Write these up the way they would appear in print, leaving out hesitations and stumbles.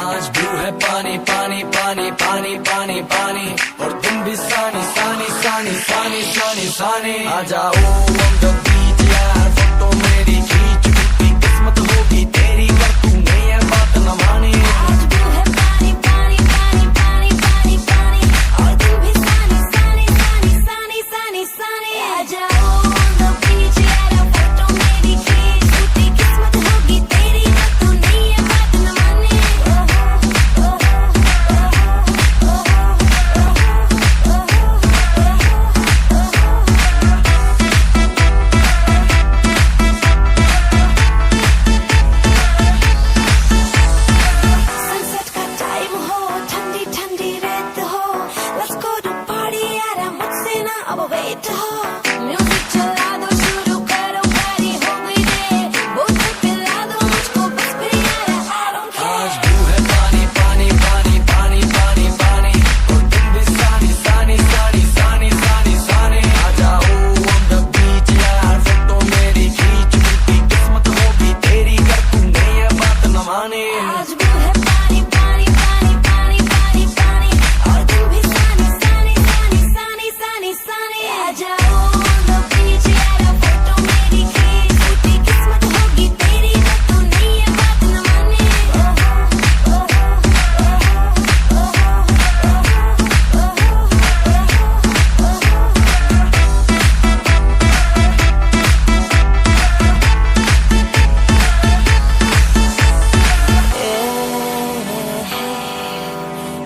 आज ब्लू है पानी पानी पानी पानी पानी पानी, और तुम भी सानी सानी सानी सानी सानी सानी। आ जाओ हम द बीच यार, फोटो मेरी खींच, टूटी किस्मत होगी तेरी कर तूने ये बात न मानी। आज ब्लू है पानी पानी पानी पानी पानी पानी, और तुम भी सानी सानी सानी सानी सानी सानी। आ जाओ on the beach यार, फोटो मेरी खींच, टूटी किस्मत होगी तेरी कर तूने ये बात न मानी। सनसेट का टाइम हो, ठंडी ठंडी रेत हो, लेट्स गो टू पार्टी यार, मुझसे ना अब वेट हो। म्यूजिक चला दो, शुरू करो, गाड़ी हो गई रे, बोतल पिला दो मुझको बस फिर यार, I don't care। आज ब्लू है पानी पानी पानी पानी पानी पानी, और तुम भी सानी सानी सानी सानी सानी सानी। आ जाओ on the beach यार, फोटो मेरी खींच, टूटी किस्मत होगी तेरी कर तूने ये बात न मानी। आज ब्लू है पानी पानी पानी पानी पानी पानी, और तुम भी सानी सानी सानी सानी सानी सानी। आ जाओ on the beach यार, फोटो मेरी खींच, टूटी किस्मत होगी तेरी कर तूने ये बात न मानी।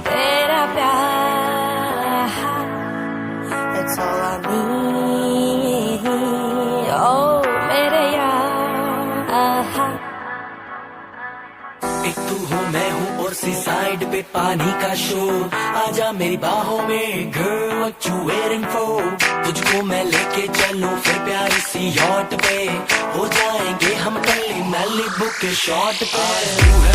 तेरा प्यार, that's all I need, oh मेरे यार। एक तू हो मैं हूँ और सी साइड पे पानी का शोर, आजा मेरी बाहों में girl what you waiting for। तुझको मैं लेके चलूं फिर प्यारी सी यॉट पे, हो जाएंगे हम कल मैलिबू के शॉट पे। आज ब्लू है